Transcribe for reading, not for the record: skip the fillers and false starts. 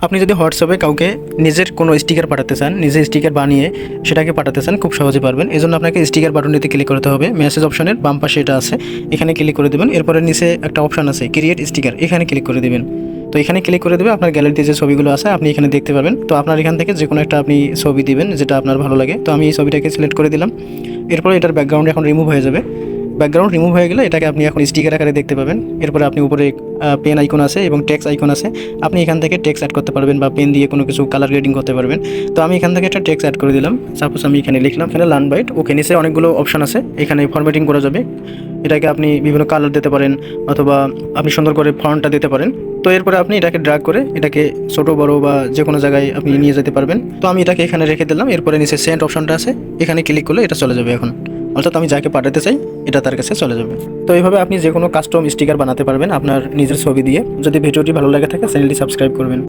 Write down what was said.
আপনি যদি হোয়াটসঅ্যাপে কাউকে নিজের কোনো স্টিকার পাঠাতে চান, নিজের স্টিকার বানিয়ে সেটাকে পাঠাতে চান, খুব সহজে পারবেন। এজন্য আপনাকে স্টিকার বাটনটিতে ক্লিক করতে হবে। মেসেজ অপশনের বাম পাশে এটা আছে, এখানে ক্লিক করে দেবেন। এরপরে নিচে একটা অপশন আছে ক্রিয়েট স্টিকার, এখানে ক্লিক করে দেবেন। তো এখানে ক্লিক করে দেবে, আপনার গ্যালারিতে যে ছবিগুলো আছে আপনি এখানে দেখতে পাবেন। তো আপনার এখান থেকে যে কোনো একটা আপনি ছবি দিবেন যেটা আপনার ভালো লাগে। তো আমি এই ছবিটাকে সিলেক্ট করে দিলাম। এরপরে এটার ব্যাকগ্রাউন্ড এখন রিমুভ হয়ে যাবে। ব্যাকগ্রাউন্ড রিমুভ হয়ে গেলে এটাকে আপনি এখন স্টিকার আকারে দেখতে পাবেন। এরপরে আপনি উপরে পেন আইকন আছে এবং টেক্সট আইকন আছে, আপনি এখান থেকে টেক্সট অ্যাড করতে পারবেন বা পেন দিয়ে কোনো কিছু কালার গ্রেডিং করতে পারবেন। তো আমি এখান থেকে একটা টেক্সট অ্যাড করে দিলাম। সাপোজ আমি এখানে লিখলাম, এখানে লার্ন বাইট ওকে, নিচে অনেকগুলো অপশন আছে, এখানে ফরম্যাটিং করা যাবে। এটাকে আপনি বিভিন্ন কালার দিতে পারেন অথবা আপনি সুন্দর করে ফন্টটা দিতে পারেন। তো এরপরে আপনি এটাকে ড্র্যাগ করে এটাকে ছোট বড় বা যে কোনো জায়গায় আপনি নিয়ে যেতে পারবেন। তো আমি এটাকে এখানে রেখে দিলাম। এরপরে নিচে সেন্ড অপশনটা আছে, এখানে ক্লিক করলে এটা চলে যাবে এখন, অর্থাৎ আমি যাকে পাঠাতে চাই এটা তার কাছে চলে যাবে। তো এইভাবে আপনি যে কোনো কাস্টম স্টিকার বানাতে পারবেন আপনার নিজের ছবি দিয়ে। যদি ভিডিওটি ভালো লাগে থাকে চ্যানেলটি সাবস্ক্রাইব করবেন।